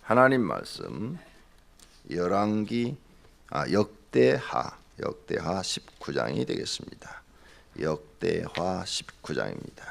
하나님 말씀 열왕기 역대하 19장이 되겠습니다. 역대하 19장입니다.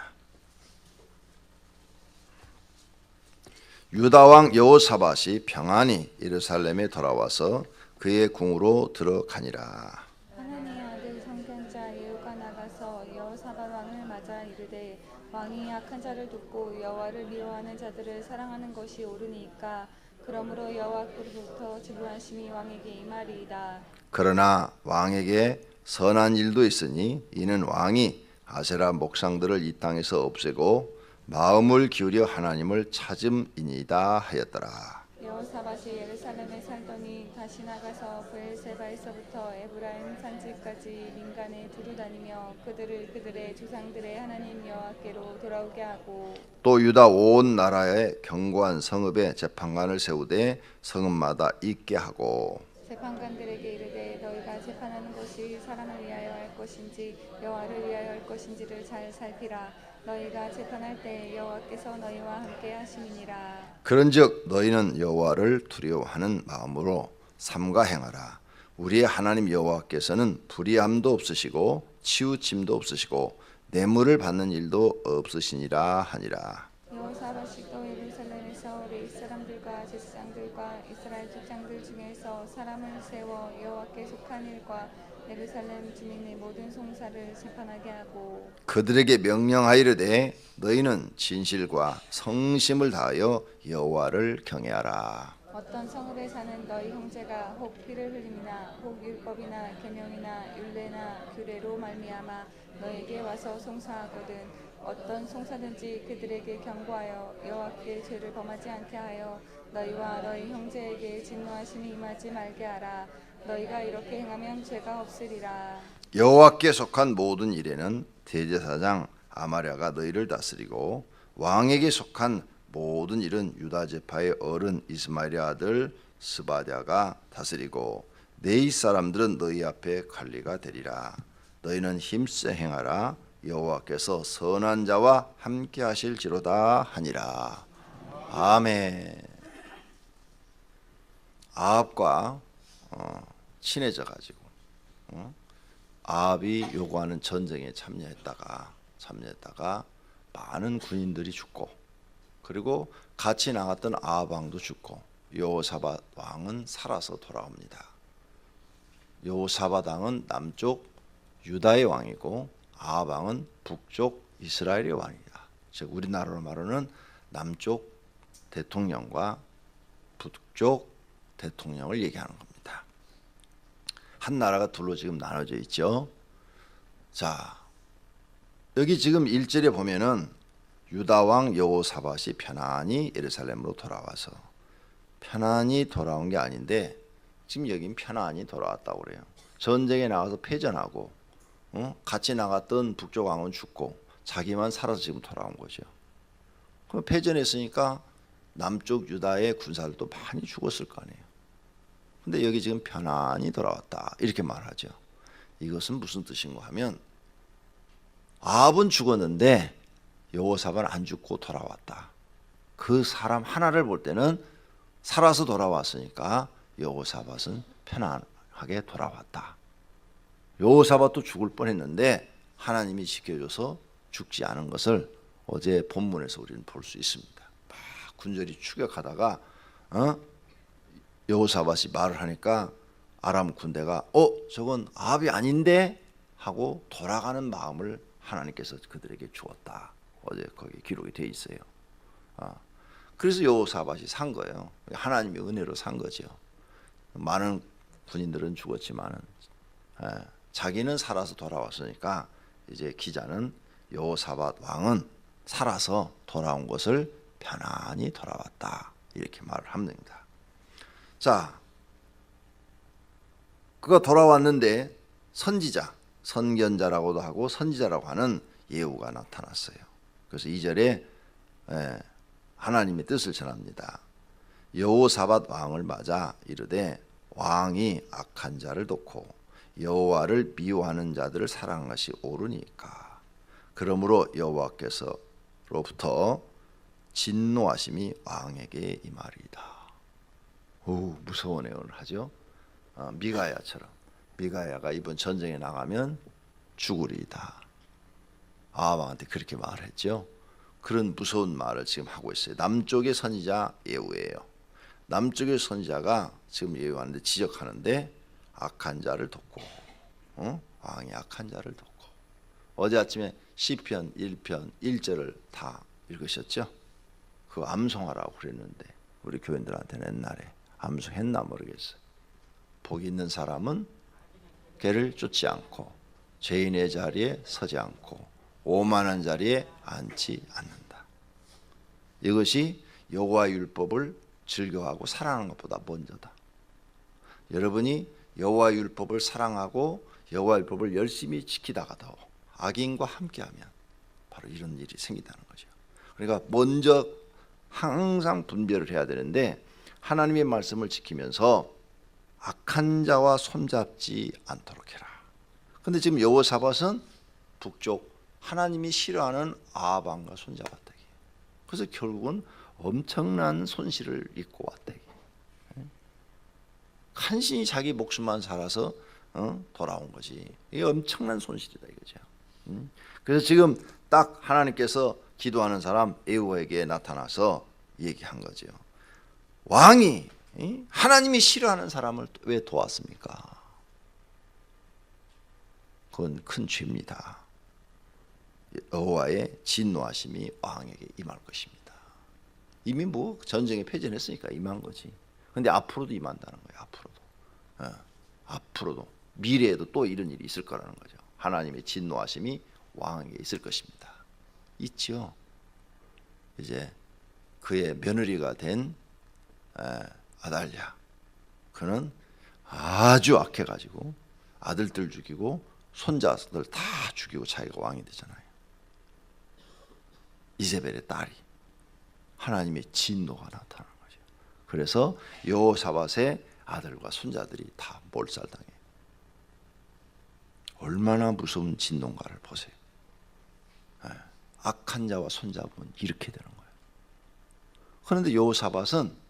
유다 왕 여호사밧이 평안히 예루살렘에 돌아와서 그의 궁으로 들어가니라. 하나님의 아들 성견자 예후가 나가서 여호사밧 왕을 맞아 이르되 왕이 악한 자를 돕고 여호와를 미워하는 자들을 사랑하는 것이 옳으니까 그러므로 여호와께로부터 진노하심이 왕에게 임하리이다. 그러나 왕에게 선한 일도 있으니 이는 왕이 아세라 목상들을 이 땅에서 없애고 마음을 기울여 하나님을 찾음이니이다 하였더라. 여호사밧이 예루살렘에 살더니 다시 나가서 브엘세바에서부터 에브라임 산지까지 민간에 두루 다니며 그들을 그들의 조상들의 하나님 여호와께로 돌아오게 하고 또 유다 온 나라에 견고한 성읍에 재판관을 세우되 성읍마다 있게 하고 재판관들에게 이르되 너희가 재판하는 것이 사람을 위하여 할 것인지 여호와를 위하여 할 것인지를 잘 살피라. 너희가 재판할 때 여호와께서 너희와 함께 하심이니라. 그런즉 너희는 여호와를 두려워하는 마음으로 삼가 행하라. 우리의 하나님 여호와께서는 불의함도 없으시고 치우침도 없으시고 뇌물을 받는 일도 없으시니라 하니라. 여호사밧이 또 예루살렘에서 레위 사람들과 제사장들과 이스라엘 족장들 중에서 사람을 세워 여호와께 속한 일과 예루살렘 주민의 모든 송사를 재판하게 하고 그들에게 명령하이르되 너희는 진실과 성심을 다하여 여호와를 경외하라. 어떤 성읍에 사는 너희 형제가 혹 피를 흘림이나 혹 율법이나 계명이나 율례나 규례로 말미암아 너에게 와서 송사하거든 어떤 송사든지 그들에게 경고하여 여호와께 죄를 범하지 않게 하여 너희와 너희 형제에게 진노하심이 임하지 말게 하라. 너희가 이렇게 행하면 죄가 없으리라. 여호와께 속한 모든 일에는 대제사장 아마랴가 너희를 다스리고 왕에게 속한 모든 일은 유다 지파의 어른 이스마엘의 아들 스바랴가 다스리고 네이 사람들은 너희 앞에 관리가 되리라. 너희는 힘써 행하라. 여호와께서 선한 자와 함께 하실지로다 하니라. 아멘. 아합과 친해져 가지고 아합이 요구하는 전쟁에 참여했다가 많은 군인들이 죽고 그리고 같이 나갔던 아합 왕도 죽고 여호사밧 왕은 살아서 돌아옵니다. 여호사밧 왕은 남쪽 유다의 왕이고 아합 왕은 북쪽 이스라엘의 왕이다. 즉 우리나라로 말하는 남쪽 대통령과 북쪽 대통령을 얘기하는 겁니다. 한 나라가 둘로 지금 나눠져 있죠. 자, 여기 지금 1절에 보면은 유다 왕 여호사밧이 편안히 예루살렘으로 돌아와서 편안히 돌아온 게 아닌데 지금 여긴 편안히 돌아왔다고 그래요. 전쟁에 나가서 패전하고 같이 나갔던 북쪽 왕은 죽고 자기만 살아서 지금 돌아온 거죠. 그럼 패전했으니까 남쪽 유다의 군사들도 많이 죽었을 거 아니에요. 근데 여기 지금 편안히 돌아왔다 이렇게 말하죠. 이것은 무슨 뜻인가 하면 아합은 죽었는데 여호사밧은 안 죽고 돌아왔다. 그 사람 하나를 볼 때는 살아서 돌아왔으니까 여호사밧은 편안하게 돌아왔다. 여호사밧도 죽을 뻔했는데 하나님이 지켜줘서 죽지 않은 것을 어제 본문에서 우리는 볼 수 있습니다. 막 군절이 추격하다가 여호사밧이 말을 하니까 아람 군대가 저건 아합이 아닌데 하고 돌아가는 마음을 하나님께서 그들에게 주었다. 어제 거기 기록이 돼 있어요. 그래서 여호사밧이 산 거예요. 하나님의 은혜로 산 거죠. 많은 군인들은 죽었지만은 자기는 살아서 돌아왔으니까 이제 기자는 여호사밧 왕은 살아서 돌아온 것을 편안히 돌아왔다 이렇게 말을 합니다. 자, 그가 돌아왔는데 선지자, 선견자라고도 하고 선지자라고 하는 예후가 나타났어요. 그래서 2절에 하나님의 뜻을 전합니다. 여호사밧 왕을 맞아 이르되 왕이 악한 자를 돕고 여호와를 미워하는 자들을 사랑하는 것이 옳으니까 그러므로 여호와께서로부터 진노하심이 왕에게 임하리이다. 무서운 예언을 하죠. 미가야처럼 미가야가 이번 전쟁에 나가면 죽으리이다. 아합 왕한테 그렇게 말했죠. 그런 무서운 말을 지금 하고 있어요. 남쪽의 선지자 예후예요. 남쪽의 선지자가 지금 예후하는데 지적하는데 악한 자를 돕고, 왕이 악한 자를 돕고. 어제 아침에 시편 1편 1절을 다 읽으셨죠? 그거 암송하라고 그랬는데 우리 교인들한테는 옛날에 암송했나 모르겠어요. 복이 있는 사람은 개를 쫓지 않고 죄인의 자리에 서지 않고 오만한 자리에 앉지 않는다. 이것이 여호와 율법을 즐겨하고 사랑하는 것보다 먼저다. 여러분이 여호와 율법을 사랑하고 여호와 율법을 열심히 지키다가도 악인과 함께하면 바로 이런 일이 생긴다는 거죠. 그러니까 먼저 항상 분별을 해야 되는데 하나님의 말씀을 지키면서 악한 자와 손잡지 않도록 해라. 근데 지금 여호사밧은 북쪽 하나님이 싫어하는 아합 왕과 손잡았다. 그래서 결국은 엄청난 손실을 입고 왔다. 간신히 자기 목숨만 살아서 돌아온 거지. 이게 엄청난 손실이다 이거죠. 그래서 지금 딱 하나님께서 기도하는 사람 예후에게 나타나서 얘기한 거죠. 왕이 하나님이 싫어하는 사람을 왜 도왔습니까? 그건 큰 죄입니다. 여호와의 진노하심이 왕에게 임할 것입니다. 이미 뭐 전쟁에 패전했으니까 임한 거지. 근데 앞으로도 임한다는 거예요. 앞으로도 미래에도 또 이런 일이 있을 거라는 거죠. 하나님의 진노하심이 왕에게 있을 것입니다. 있죠. 이제 그의 며느리가 된 아달랴, 그는 아주 악해가지고 아들들 죽이고 손자들 다 죽이고 자기가 왕이 되잖아요. 이세벨의 딸이. 하나님의 진노가 나타나는 거죠. 그래서 여호사밧의 아들과 손자들이 다 몰살당해요. 얼마나 무서운 진노인가를 보세요. 악한 자와 손잡으면 이렇게 되는 거예요. 그런데 여호사밧은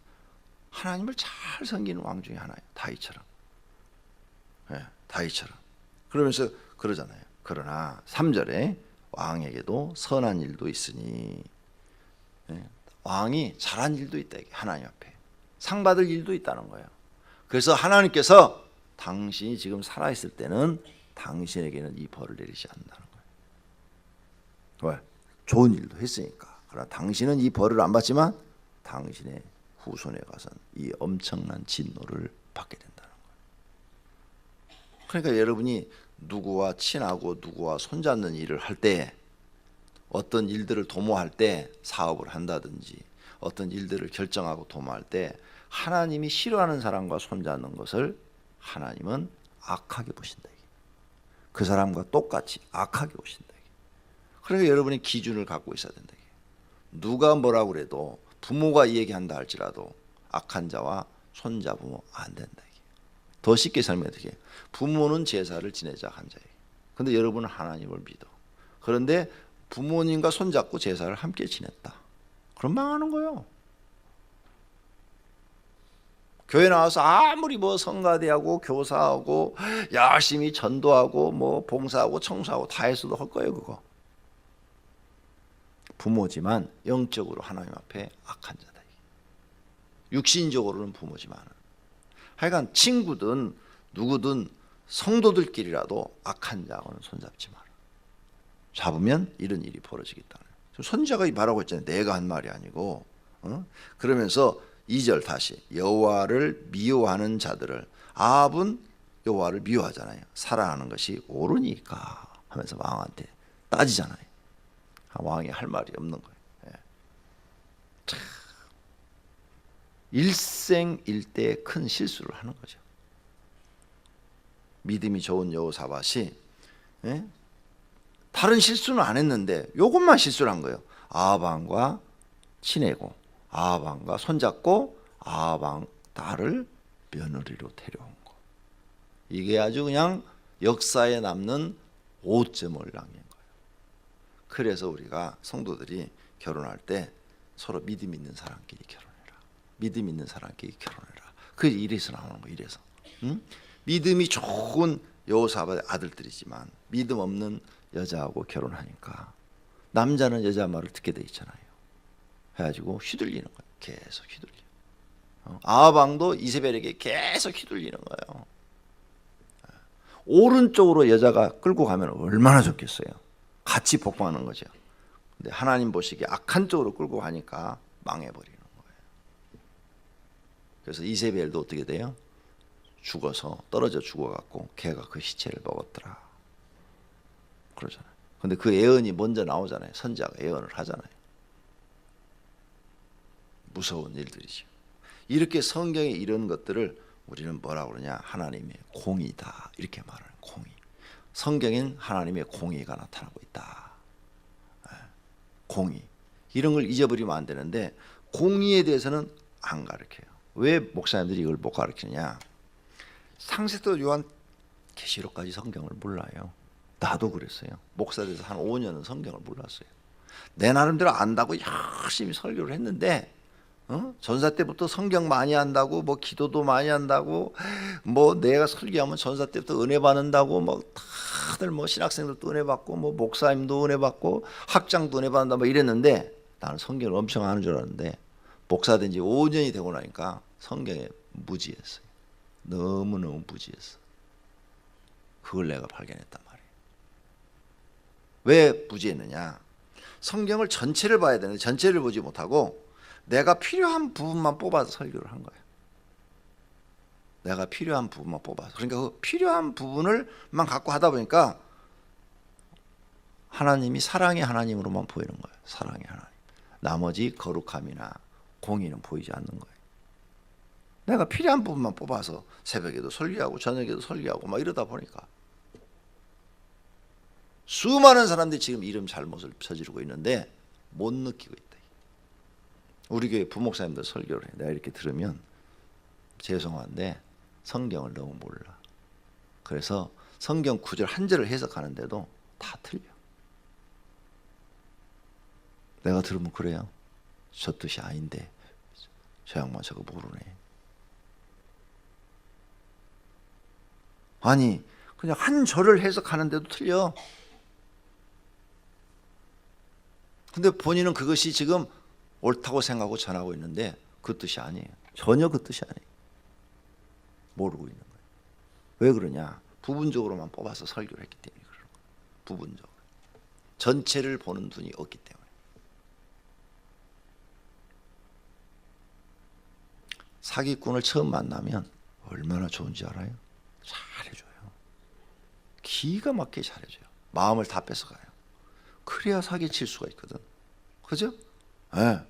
하나님을 잘 섬기는 왕 중에 하나예요. 다윗처럼. 다윗처럼. 그러면서 그러잖아요. 그러나 3절에 왕에게도 선한 일도 있으니, 왕이 잘한 일도 있다. 하나님 앞에 상 받을 일도 있다는 거예요. 그래서 하나님께서 당신이 지금 살아있을 때는 당신에게는 이 벌을 내리지 않는다는 거예요. 왜? 좋은 일도 했으니까. 그러나 당신은 이 벌을 안 받지만 당신의 후손에 가서는 이 엄청난 진노를 받게 된다는 거예요. 그러니까 여러분이 누구와 친하고 누구와 손잡는 일을 할 때, 어떤 일들을 도모할 때, 사업을 한다든지 어떤 일들을 결정하고 도모할 때 하나님이 싫어하는 사람과 손잡는 것을 하나님은 악하게 보신다. 그 사람과 똑같이 악하게 보신다. 그러니까 여러분이 기준을 갖고 있어야 된다. 누가 뭐라고 그래도 부모가 얘기한다 할지라도 악한 자와 손잡으면 안 된다. 더 쉽게 설명해 드릴게요. 부모는 제사를 지내자 한 자예요. 그런데 여러분은 하나님을 믿어. 그런데 부모님과 손잡고 제사를 함께 지냈다. 그럼 망하는 거예요. 교회 나와서 아무리 뭐 성가대하고 교사하고 열심히 전도하고 뭐 봉사하고 청소하고 다 했어도 할 거예요. 그거 부모지만 영적으로 하나님 앞에 악한 자다. 육신적으로는 부모지만 하여간 친구든 누구든 성도들끼리라도 악한 자하고는 손잡지 마라. 잡으면 이런 일이 벌어지겠다는. 선지자가 말하고 있잖아요. 내가 한 말이 아니고. 그러면서 2절 다시 여호와를 미워하는 자들을, 아합은 여호와를 미워하잖아요. 사랑하는 것이 옳으니까 하면서 왕한테 따지잖아요. 왕이 할 말이 없는 거예요. 참, 일생일대의 큰 실수를 하는 거죠. 믿음이 좋은 여호사밧이 다른 실수는 안 했는데 요것만 실수를 한 거예요. 아합 왕과 친해고 아합 왕과 손잡고 아합 왕 딸을 며느리로 데려온 거. 이게 아주 그냥 역사에 남는 오점을 남긴 거예요. 그래서 우리가 성도들이 결혼할 때 서로 믿음 있는 사람끼리 결혼해라. 믿음 있는 사람끼리 결혼해라. 그 이래서 나오는 거예요. 이래서. 응? 믿음이 좋은 여호사밧의 아들들이지만 믿음 없는 여자하고 결혼하니까 남자는 여자 말을 듣게 돼 있잖아요. 해가지고 휘둘리는 거예요. 계속 휘둘려. 아합 왕도 이세벨에게 계속 휘둘리는 거예요. 오른쪽으로 여자가 끌고 가면 얼마나 좋겠어요. 같이 복종하는 거죠. 근데 하나님 보시기에 악한 쪽으로 끌고 가니까 망해버리는 거예요. 그래서 이세벨도 어떻게 돼요? 죽어서 떨어져 죽어갖고 걔가 그 시체를 먹었더라 그러잖아요. 근데 그 예언이 먼저 나오잖아요. 선지자가 예언을 하잖아요. 무서운 일들이죠. 이렇게 성경에 이런 것들을 우리는 뭐라고 그러냐? 하나님의 공의다 이렇게 말하는 공의. 성경엔 하나님의 공의가 나타나고 있다. 공의. 이런 걸 잊어버리면 안 되는데 공의에 대해서는 안 가르쳐요. 왜 목사님들이 이걸 못 가르치느냐? 상세도 요한 계시록까지 성경을 몰라요. 나도 그랬어요. 목사 돼서 한 5년은 성경을 몰랐어요. 내 나름대로 안다고 열심히 설교를 했는데 전사 때부터 성경 많이 한다고 뭐 기도도 많이 한다고 뭐 내가 설교하면 전사 때부터 은혜 받는다고 뭐 다들 뭐 신학생들도 은혜 받고 뭐 목사님도 은혜 받고 학장도 은혜 받는다 뭐 이랬는데 나는 성경을 엄청 아는 줄 알았는데 목사 된 지 5년이 되고 나니까 성경에 무지했어요. 너무너무 무지했어. 그걸 내가 발견했단 말이에요. 왜 무지했느냐? 성경을 전체를 봐야 되는데 전체를 보지 못하고 내가 필요한 부분만 뽑아서 설교를 한 거예요. 내가 필요한 부분만 뽑아서. 그러니까 그 필요한 부분을만 갖고 하다 보니까 하나님이 사랑의 하나님으로만 보이는 거예요. 사랑의 하나님. 나머지 거룩함이나 공의는 보이지 않는 거예요. 내가 필요한 부분만 뽑아서 새벽에도 설교하고 저녁에도 설교하고 막 이러다 보니까 수많은 사람들이 지금 이름 잘못을 저지르고 있는데 못 느끼고 있다. 우리 교회 부목사님들 설교를 해. 내가 이렇게 들으면 죄송한데 성경을 너무 몰라. 그래서 성경 구절 한 절을 해석하는데도 다 틀려. 내가 들으면 그래요. 저 뜻이 아닌데 저 양반 저거 모르네. 아니 그냥 한 절을 해석하는데도 틀려. 근데 본인은 그것이 지금 옳다고 생각하고 전하고 있는데 그 뜻이 아니에요. 전혀 그 뜻이 아니에요. 모르고 있는 거예요. 왜 그러냐? 부분적으로만 뽑아서 설교를 했기 때문에 그러는 거예요. 부분적으로. 전체를 보는 눈이 없기 때문에. 사기꾼을 처음 만나면 얼마나 좋은지 알아요? 잘해줘요. 기가 막히게 잘해줘요. 마음을 다 뺏어가요. 그래야 사기칠 수가 있거든. 그죠? 네.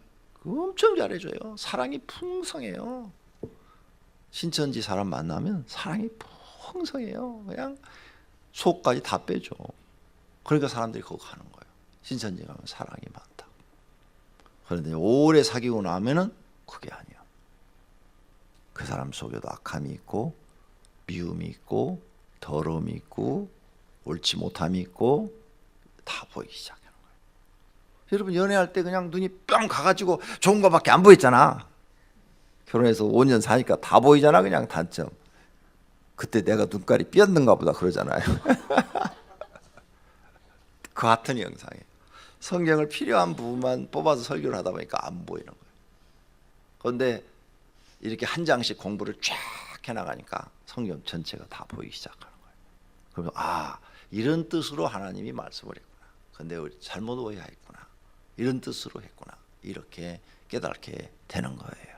엄청 잘해줘요. 사랑이 풍성해요. 신천지 사람 만나면 사랑이 풍성해요. 그냥 속까지 다 빼줘. 그러니까 사람들이 그거 가는 거예요. 신천지 가면 사랑이 많다. 그런데 오래 사귀고 나면은 그게 아니야. 그 사람 속에도 악함이 있고 미움이 있고 더러움이 있고 옳지 못함이 있고 다 보이기 시작하는 거예요. 여러분 연애할 때 그냥 눈이 뿅 가가지고 좋은 거밖에 안 보였잖아. 결혼해서 5년 사니까 다 보이잖아. 그냥 단점. 그때 내가 눈깔이 삐었는가 보다 그러잖아요. 그 같은 영상이에요. 성경을 필요한 부분만 뽑아서 설교를 하다 보니까 안 보이는 거예요. 그런데 이렇게 한 장씩 공부를 쫙 해나가니까 성경 전체가 다 보이기 시작하는 거예요. 그러면 아 이런 뜻으로 하나님이 말씀을 했구나. 근데 우리 잘못 오해했구나. 이런 뜻으로 했구나. 이렇게 깨닫게 되는 거예요.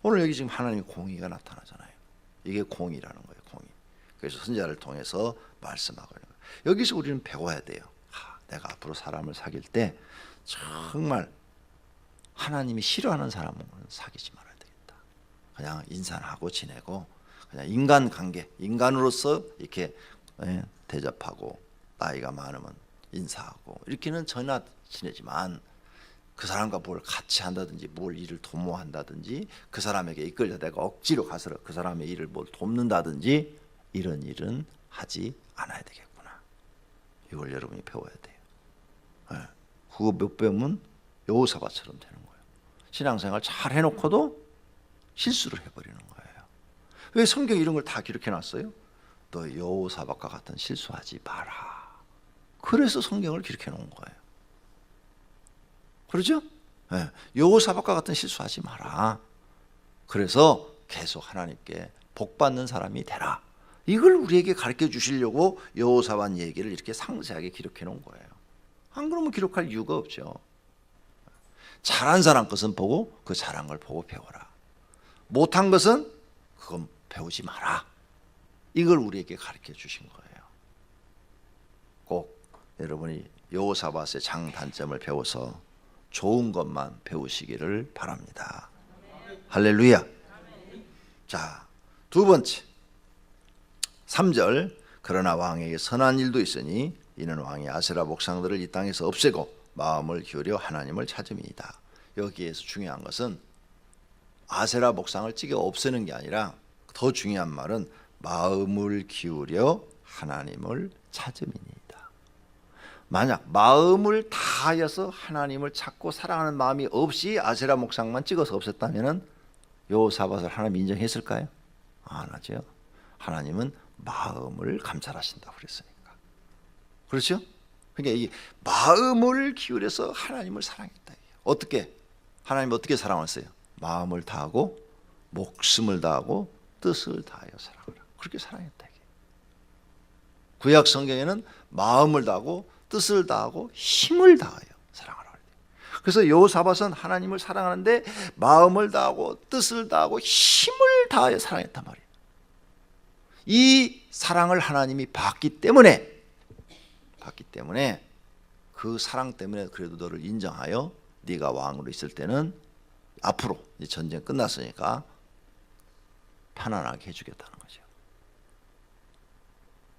오늘 여기 지금 하나님의 공의가 나타나잖아요. 이게 공의라는 거예요. 공의. 그래서 선지자를 통해서 말씀하고 있는 거예요. 여기서 우리는 배워야 돼요. 내가 앞으로 사람을 사귈 때 정말 하나님이 싫어하는 사람은 사귀지 말아야 되겠다. 그냥 인사하고 지내고 그냥 인간관계, 인간으로서 이렇게 대접하고 나이가 많으면 인사하고 이렇게는 전혀 지내지만 그 사람과 뭘 같이 한다든지 뭘 일을 도모한다든지 그 사람에게 이끌려 내가 억지로 가서 그 사람의 일을 뭘 돕는다든지 이런 일은 하지 않아야 되겠구나. 이걸 여러분이 배워야 돼요. 그거 못 배우면 여호사밧처럼 되는 거예요. 신앙생활 잘 해놓고도 실수를 해버리는 거예요. 왜 성경에 이런 걸 다 기록해 놨어요? 너 여호사밧과 같은 실수하지 마라. 그래서 성경을 기록해 놓은 거예요. 그렇죠? 네. 여호사밧과 같은 실수하지 마라. 그래서 계속 하나님께 복받는 사람이 되라. 이걸 우리에게 가르쳐 주시려고 여호사밧 얘기를 이렇게 상세하게 기록해 놓은 거예요. 안 그러면 기록할 이유가 없죠. 잘한 사람 것은 보고 그 잘한 걸 보고 배워라. 못한 것은 그건 배우지 마라. 이걸 우리에게 가르쳐 주신 거예요. 꼭 여러분이 여호사밧의 장단점을 배워서 좋은 것만 배우시기를 바랍니다. 할렐루야. 자, 두 번째 3절 그러나 왕에게 선한 일도 있으니 이는 왕이 아세라 목상들을 이 땅에서 없애고 마음을 기울여 하나님을 찾음이다. 여기에서 중요한 것은 아세라 목상을 찌개 없애는 게 아니라 더 중요한 말은 마음을 기울여 하나님을 찾음이니이다. 만약 마음을 다하여서 하나님을 찾고 사랑하는 마음이 없이 아세라 목상만 찍어서 없앴다면 여호사밧을 하나님 인정했을까요? 안 하죠. 하나님은 마음을 감찰하신다고 그랬으니까. 그렇죠? 그러니까 이 마음을 기울여서 하나님을 사랑했다. 어떻게? 하나님 어떻게 사랑했어요? 마음을 다하고 목숨을 다하고 뜻을 다하여 사랑하라. 그렇게 사랑했다. 구약 성경에는 마음을 다하고 뜻을 다하고 힘을 다하여 사랑하라. 그래서 여호사밧은 하나님을 사랑하는데 마음을 다하고 뜻을 다하고 힘을 다하여 사랑했단 말이에요. 이 사랑을 하나님이 봤기 때문에 그 사랑 때문에 그래도 너를 인정하여 네가 왕으로 있을 때는 앞으로 이제 전쟁 끝났으니까 편안하게 해주겠다는 거죠.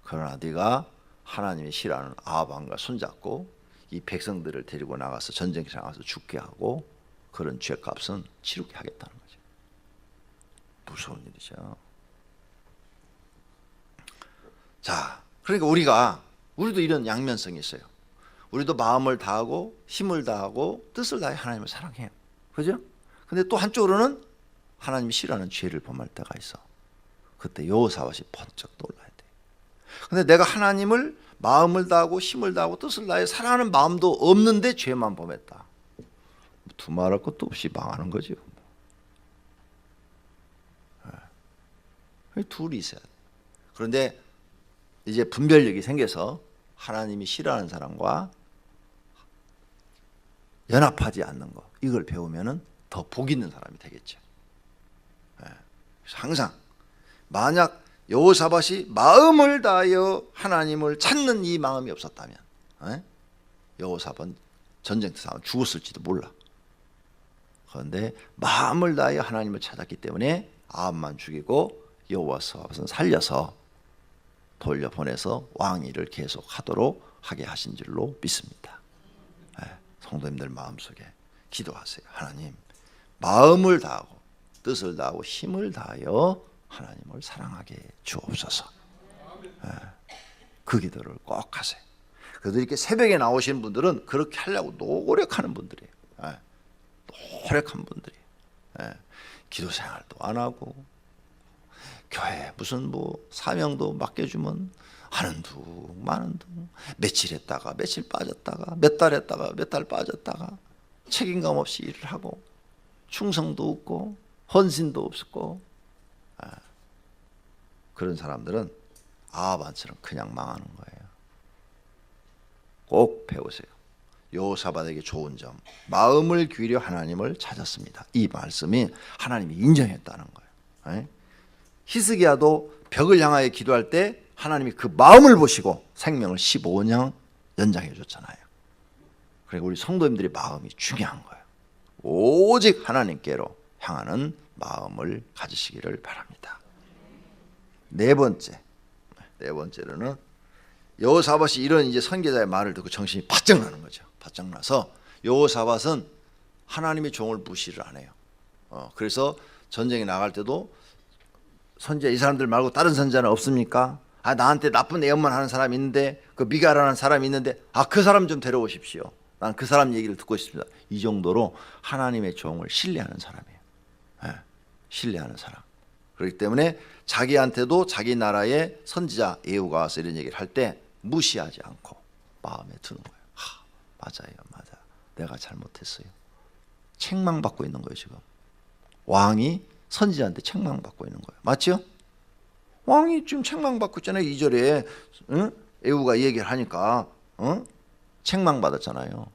그러나 네가 하나님이 싫어하는 아합 왕과 손잡고 이 백성들을 데리고 나가서 전쟁에 나가서 죽게 하고 그런 죄값은 치르게 하겠다는 거죠. 무서운 일이죠. 자, 그러니까 우리도 이런 양면성이 있어요. 우리도 마음을 다하고 힘을 다하고 뜻을 다해 하나님을 사랑해요. 그죠? 근데 또 한쪽으로는 하나님이 싫어하는 죄를 범할 때가 있어. 그때 여호사밧이 번쩍 놀라야 돼. 근데 내가 하나님을 마음을 다하고 힘을 다하고 뜻을 다해 사랑하는 마음도 없는데 죄만 범했다. 두말할 것도 없이 망하는 거죠. 둘이 있어야 돼. 그런데 이제 분별력이 생겨서 하나님이 싫어하는 사람과 연합하지 않는 거, 이걸 배우면은 더 복 있는 사람이 되겠죠. 그래서 항상 만약 여호사밧이 마음을 다하여 하나님을 찾는 이 마음이 없었다면 여호사밧은 전쟁터에서 죽었을지도 몰라. 그런데 마음을 다하여 하나님을 찾았기 때문에 아합만 죽이고 여호사밧은 살려서 돌려보내서 왕위를 계속하도록 하게 하신 줄로 믿습니다. 성도님들 마음속에 기도하세요. 하나님, 마음을 다하고 뜻을 다하고 힘을 다하여 하나님을 사랑하게 주옵소서. 그 기도를 꼭 하세요. 그래도 이렇게 새벽에 나오시는 분들은 그렇게 하려고 노력하는 분들이에요. 노력한 분들이에요. 기도 생활도 안 하고 교회 무슨 사명도 맡겨주면 하는 둥 마는 둥, 며칠 했다가 며칠 빠졌다가 몇 달 했다가 몇 달 빠졌다가 책임감 없이 일을 하고 충성도 없고 헌신도 없었고 그런 사람들은 아합처럼 그냥 망하는 거예요. 꼭 배우세요. 여호사밧에게 좋은 점, 마음을 기울여 하나님을 찾았습니다. 이 말씀이 하나님이 인정했다는 거예요. 히스기야도 벽을 향하여 기도할 때 하나님이 그 마음을 보시고 생명을 15년 연장해 줬잖아요. 그리고 우리 성도님들의 마음이 중요한 거예요. 오직 하나님께로 향하는 마음을 가지시기를 바랍니다. 네 번째로는 여호사밧이 이런 이제 선지자의 말을 듣고 정신이 바짝 나는 거죠. 바짝 나서 여호사밧은 하나님의 종을 무시를 안 해요. 그래서 전쟁에 나갈 때도 선지자 이 사람들 말고 다른 선지자는 없습니까? 나한테 나쁜 예언만 하는 사람이 있는데 그 미가라는 사람이 있는데 그 사람 좀 데려오십시오. 난 그 사람 얘기를 듣고 싶습니다. 이 정도로 하나님의 종을 신뢰하는 사람이에요. 신뢰하는 사람. 그렇기 때문에 자기한테도 자기 나라의 선지자 예후가 와서 이런 얘기를 할 때 무시하지 않고 마음에 드는 거예요. 맞아요, 맞아. 내가 잘못했어요. 책망받고 있는 거예요 지금. 왕이 선지자한테 책망받고 있는 거예요. 맞죠? 왕이 지금 책망받고 있잖아요. 2절에 예후가 얘기를 하니까 책망받았잖아요.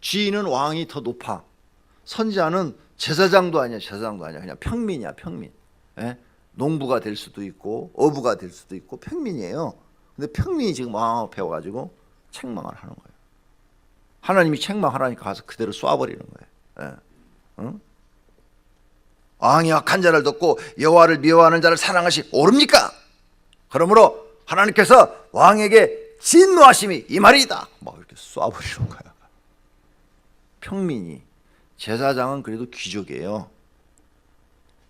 지위는 왕이 더 높아. 선지자는 제사장도 아니야, 제사장도 아니야. 그냥 평민이야, 평민. 예? 농부가 될 수도 있고 어부가 될 수도 있고 평민이에요. 근데 평민이 지금 왕 앞에 와가지고 책망을 하는 거예요. 하나님이 책망하라니까 가서 그대로 쏴버리는 거예요. 예. 응? 왕이 악한 자를 돕고 여호와를 미워하는 자를 사랑하시 오릅니까? 그러므로 하나님께서 왕에게 진노하심이 이 말이다. 막 이렇게 쏴버리는 거야. 평민이. 제사장은 그래도 귀족이에요.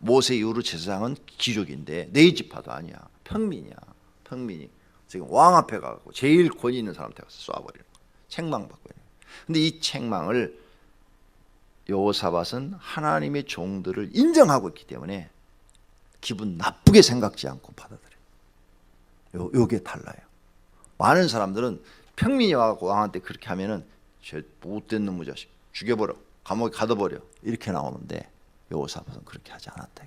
모세 이후로 제사장은 귀족인데 네 지파도 아니야. 평민이야. 평민이 지금 왕 앞에 가고 제일 권위 있는 사람한테 가서 쏴버리는 거야. 책망받고 있는 거야. 근데 이 책망을 여호사밧은 하나님의 종들을 인정하고 있기 때문에 기분 나쁘게 생각지 않고 받아들여요. 요게 달라요. 많은 사람들은 평민이 와서 왕한테 그렇게 하면은 쟤 못된 놈의 자식 죽여버려, 감옥에 가둬버려 이렇게 나오는데 여호사밧은 그렇게 하지 않았다.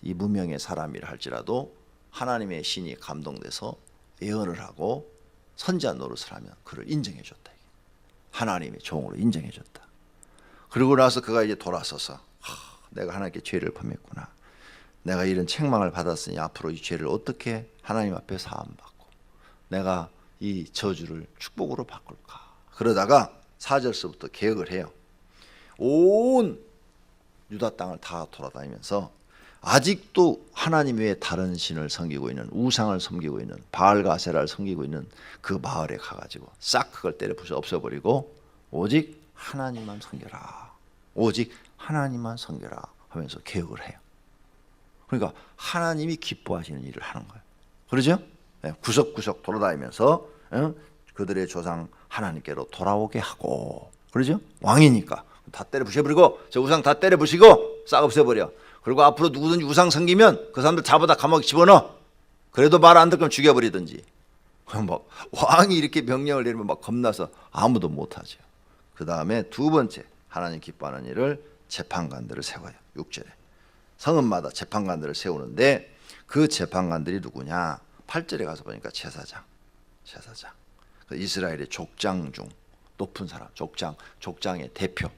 이 무명의 사람이라 할지라도 하나님의 신이 감동돼서 예언을 하고 선지자 노릇을 하면 그를 인정해 줬다. 하나님의 종으로 인정해 줬다. 그러고 나서 그가 이제 돌아서서 내가 하나님께 죄를 범했구나. 내가 이런 책망을 받았으니 앞으로 이 죄를 어떻게 하나님 앞에 사함받고 내가 이 저주를 축복으로 바꿀까. 그러다가 4절서부터 개혁을 해요. 온 유다 땅을 다 돌아다니면서 아직도 하나님 외에 다른 신을 섬기고 있는, 우상을 섬기고 있는, 바알과 아세라를 섬기고 있는 그 마을에 가가지고 싹 그걸 때려 부숴 없애버리고 오직 하나님만 섬겨라, 오직 하나님만 섬겨라 하면서 개혁을 해요. 그러니까 하나님이 기뻐하시는 일을 하는 거예요. 그러죠? 구석구석 돌아다니면서 그들의 조상 하나님께로 돌아오게 하고, 그러죠? 왕이니까 다 때려 부셔버리고, 저 우상 다 때려 부시고 싹 없애버려. 그리고 앞으로 누구든지 우상 섬기면 그 사람들 잡아다 감옥에 집어넣어. 그래도 말 안 듣으면 죽여버리든지. 막 왕이 이렇게 명령을 내리면 막 겁나서 아무도 못하죠. 그 다음에 두 번째 하나님 기뻐하는 일을 재판관들을 세워요. 6절에 성읍마다 재판관들을 세우는데 그 재판관들이 누구냐? 8절에 가서 보니까 제사장. 그 이스라엘의 족장 중 높은 사람, 족장의 대표,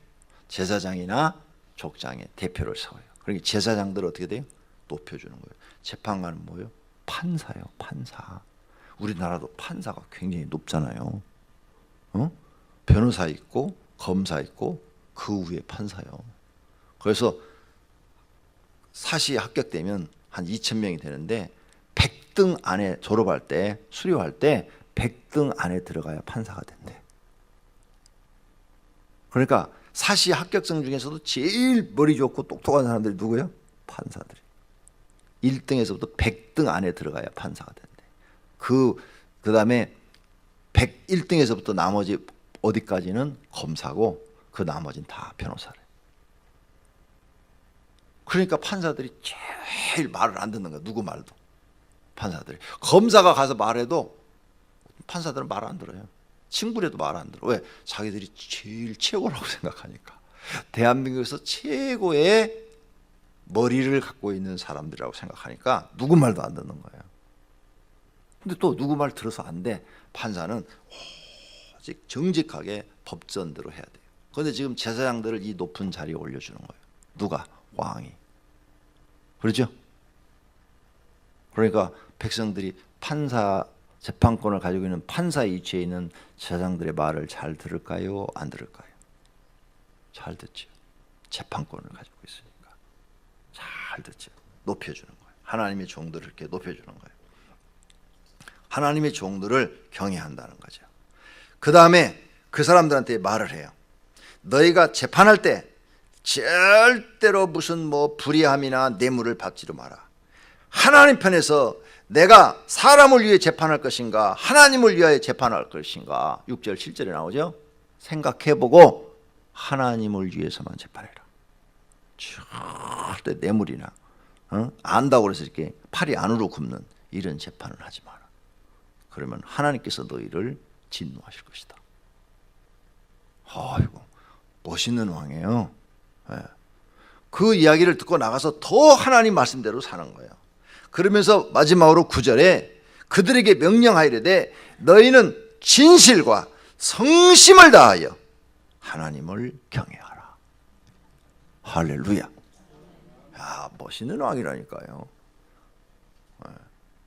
제사장이나 족장의 대표를 세워요. 그러니까 제사장들 어떻게 돼요? 높여주는 거예요. 재판관은 뭐예요? 판사예요. 판사. 우리나라도 판사가 굉장히 높잖아요. 변호사 있고 검사 있고 그 위에 판사요. 그래서 사시에 합격되면 한 2,000명이 되는데 100등 안에 졸업할 때, 수료할 때 100등 안에 들어가야 판사가 된대. 그러니까 사시 합격생 중에서도 제일 머리 좋고 똑똑한 사람들이 누구예요? 판사들이. 1등에서부터 100등 안에 들어가야 판사가 된대. 그 다음에 101등에서부터 나머지 어디까지는 검사고 그 나머지는 다 변호사래. 그러니까 판사들이 제일 말을 안 듣는 거야. 누구 말도. 판사들이. 검사가 가서 말해도 판사들은 말 안 들어요. 친구라도 말 안 들어. 왜? 자기들이 제일 최고라고 생각하니까. 대한민국에서 최고의 머리를 갖고 있는 사람들이라고 생각하니까 누구 말도 안 듣는 거예요. 근데 또 누구 말 들어서 안 돼. 판사는 오직 정직하게 법전대로 해야 돼요. 그런데 지금 제사장들을 이 높은 자리에 올려주는 거예요. 누가? 왕이. 그렇죠? 그러니까 백성들이 판사 재판권을 가지고 있는 판사 위치에 있는 제사장들의 말을 잘 들을까요? 안 들을까요? 잘 듣죠. 재판권을 가지고 있으니까 잘 듣죠. 높여주는 거예요. 하나님의 종들을 이렇게 높여주는 거예요. 하나님의 종들을 경외한다는 거죠. 그 다음에 그 사람들한테 말을 해요. 너희가 재판할 때 절대로 무슨 뭐 불의함이나 뇌물을 받지도 마라. 하나님 편에서 내가 사람을 위해 재판할 것인가 하나님을 위하여 재판할 것인가. 6절 7절에 나오죠. 생각해보고 하나님을 위해서만 재판해라. 절대 뇌물이나 안다고 그래서 이렇게 팔이 안으로 굽는 이런 재판을 하지 마라. 그러면 하나님께서 너희를 진노하실 것이다. 아이고, 멋있는 왕이에요. 예. 그 이야기를 듣고 나가서 더 하나님 말씀대로 사는 거예요. 그러면서 마지막으로 9절에 그들에게 명령하이르되 너희는 진실과 성심을 다하여 하나님을 경외하라. 할렐루야. 야, 멋있는 왕이라니까요.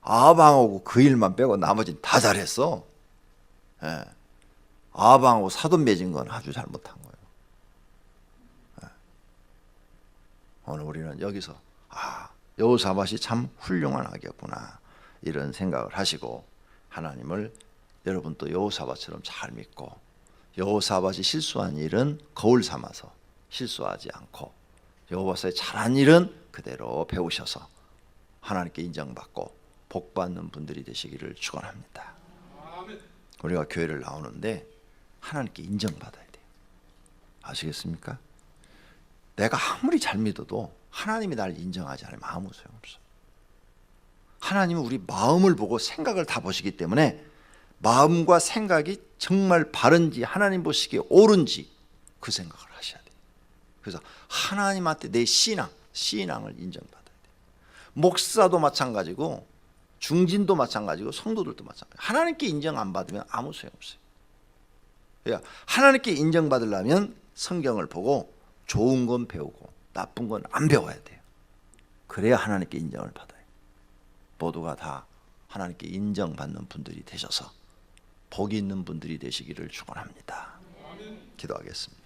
아방하고 그 일만 빼고 나머지는 다 잘했어. 예. 아방하고 사돈 맺은 건 아주 잘못한 거예요. 예. 오늘 우리는 여기서 여호사밧이 참 훌륭한 악이었구나 이런 생각을 하시고 하나님을 여러분 또 여호사밧처럼 잘 믿고 여호사밧이 실수한 일은 거울 삼아서 실수하지 않고 여호와의 잘한 일은 그대로 배우셔서 하나님께 인정받고 복받는 분들이 되시기를 축원합니다. 우리가 교회를 나오는데 하나님께 인정받아야 돼요. 아시겠습니까? 내가 아무리 잘 믿어도 하나님이 날 인정하지 않으면 아무 소용없어요. 하나님은 우리 마음을 보고 생각을 다 보시기 때문에 마음과 생각이 정말 바른지 하나님 보시기에 옳은지 그 생각을 하셔야 돼요. 그래서 하나님한테 내 신앙을 인정받아야 돼요. 목사도 마찬가지고 중진도 마찬가지고 성도들도 마찬가지고 하나님께 인정 안 받으면 아무 소용없어요. 그러니까 하나님께 인정받으려면 성경을 보고 좋은 건 배우고 나쁜 건 안 배워야 돼요. 그래야 하나님께 인정을 받아요. 모두가 다 하나님께 인정받는 분들이 되셔서 복이 있는 분들이 되시기를 축원합니다. 기도하겠습니다.